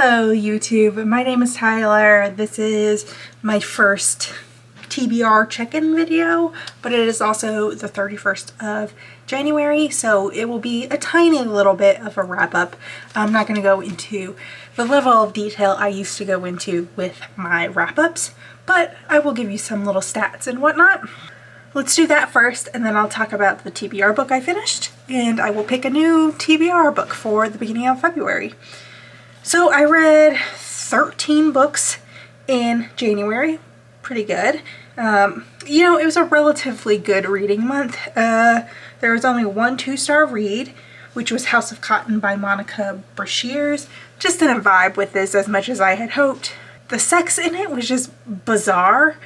Hello YouTube, my name is Tyler. This is my first TBR check-in video, but it is also the 31st of January, so it will be a tiny little bit of a wrap-up. I'm not going to go into the level of detail I used to go into with my wrap-ups, but I will give you some little stats and whatnot. Let's do that first, and then I'll talk about the TBR book I finished, and I will pick a new TBR book for the beginning of February. So I read 13 books in January. Pretty good. You know, it was a relatively good reading month. There was only one 2-star read, which was House of Cotton by Monica Brashears. Just didn't vibe with this as much as I had hoped. The sex in it was just bizarre.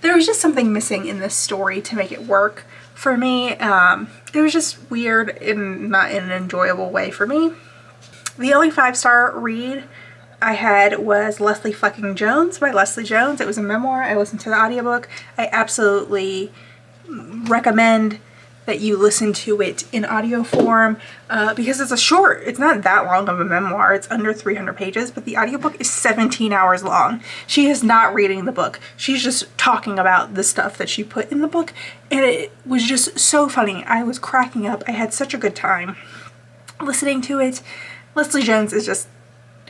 There was just something missing in this story to make it work for me. It was just weird and not in an enjoyable way for me. The only 5-star read I had was Leslie Fucking Jones by Leslie Jones. It was a memoir. I listened to the audiobook. I absolutely recommend that you listen to it in audio form because it's not that long of a memoir. It's under 300 pages, but the audiobook is 17 hours long. She is not reading the book. She's just talking about the stuff that she put in the book, and it was just so funny. I was cracking up. I had such a good time listening to it. Leslie Jones is just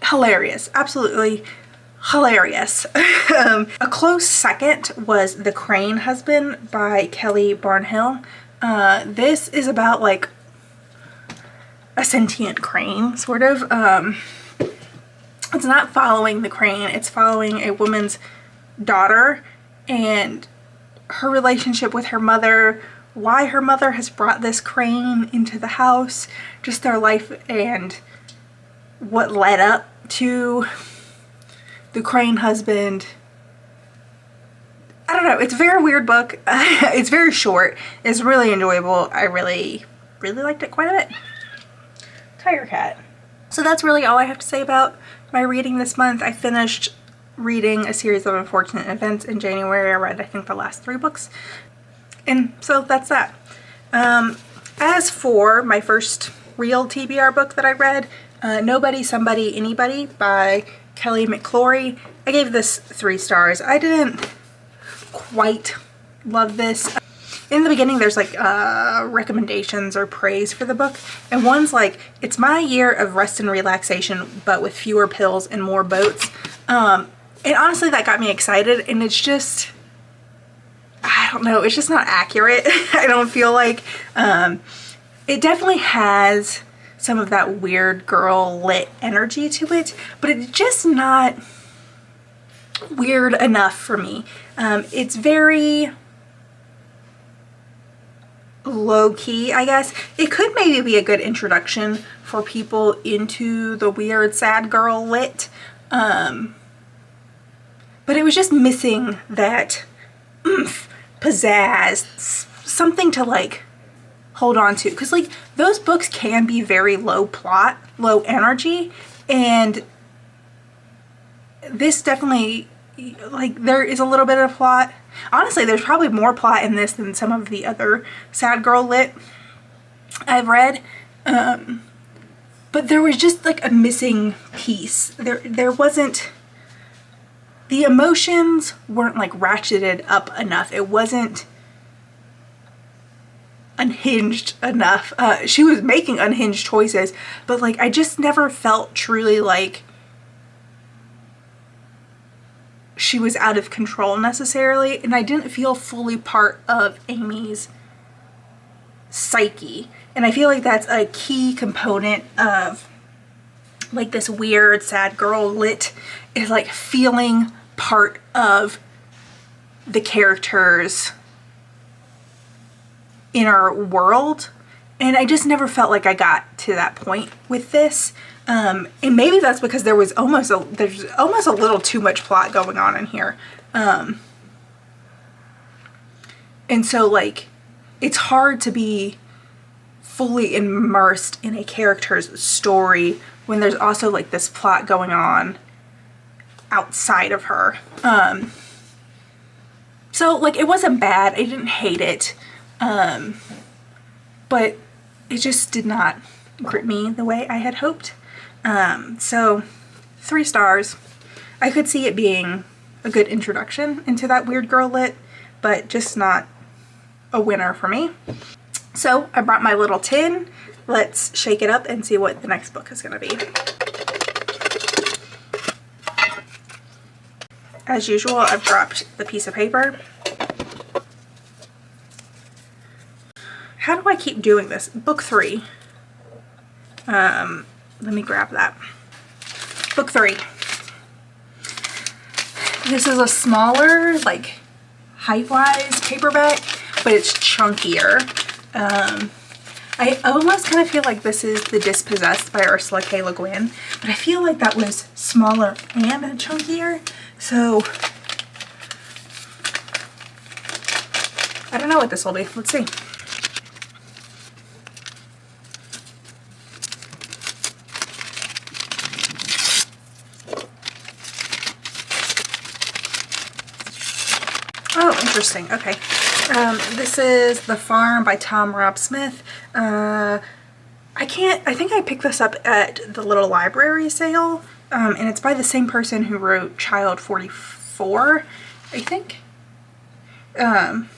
hilarious, absolutely hilarious. A close second was The Crane Husband by Kelly Barnhill. This is about like a sentient crane, sort of. It's not following the crane, it's following a woman's daughter and her relationship with her mother, why her mother has brought this crane into the house, just their life and what led up to the crane husband. I don't know, it's a very weird book. It's very short. It's really enjoyable. I really liked it quite a bit. Tiger cat. So that's really all I have to say about my reading this month. I finished reading A Series of Unfortunate Events in January. I read, I think, the last 3 books. And so that's that. As for my first real TBR book that I read, Nobody, Somebody, Anybody by Kelly McClory, I gave this 3 stars. I didn't quite love this. In the beginning there's like recommendations or praise for the book, and one's like, it's my year of rest and relaxation but with fewer pills and more boats. And honestly that got me excited, and it's just, I don't know, it's just not accurate. I don't feel like it definitely has some of that weird girl lit energy to it, but it's just not weird enough for me. It's very low-key, I guess. It could maybe be a good introduction for people into the weird sad girl lit, but it was just missing that oomph, pizzazz, something to like hold on to, because like those books can be very low plot, low energy, and this definitely, like, there is a little bit of plot. Honestly, there's probably more plot in this than some of the other sad girl lit I've read, but there was just like a missing piece. There wasn't, the emotions weren't like ratcheted up enough. It wasn't unhinged enough. She was making unhinged choices, but like I just never felt truly like she was out of control necessarily, and I didn't feel fully part of Amy's psyche. And I feel like that's a key component of like this weird sad girl lit, is like feeling part of the character's inner world, and I just never felt like I got to that point with this. And maybe that's because there's almost a little too much plot going on in here, and so like it's hard to be fully immersed in a character's story when there's also like this plot going on outside of her. So like it wasn't bad, I didn't hate it, but it just did not grip me the way I had hoped. So 3 stars. I could see it being a good introduction into that weird girl lit, but just not a winner for me. So I brought my little tin. Let's shake it up and see what the next book is going to be. As usual, I've dropped the piece of paper. How do I keep doing this? Book 3. Let me grab that. Book 3. This is a smaller, like, height-wise paperback, but it's chunkier. I almost kind of feel like this is The Dispossessed by Ursula K. Le Guin, but I feel like that was smaller and chunkier, so I don't know what this will be. Let's see. Oh, interesting. Okay. This is The Farm by Tom Rob Smith. I think I picked this up at the little library sale, and it's by the same person who wrote Child 44, I think. And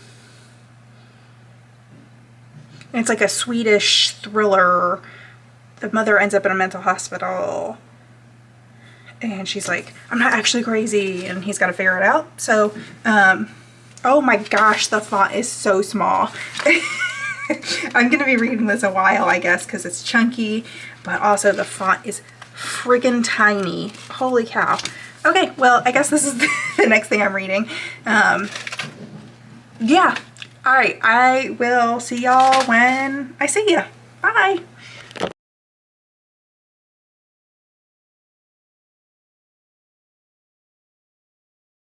it's like a Swedish thriller. The mother ends up in a mental hospital, and she's like, I'm not actually crazy, and he's got to figure it out. So, oh my gosh, the font is so small. I'm going to be reading this a while, I guess, because it's chunky, but also the font is friggin' tiny. Holy cow. Okay, well, I guess this is the next thing I'm reading. Yeah. All right, I will see y'all when I see ya. Bye.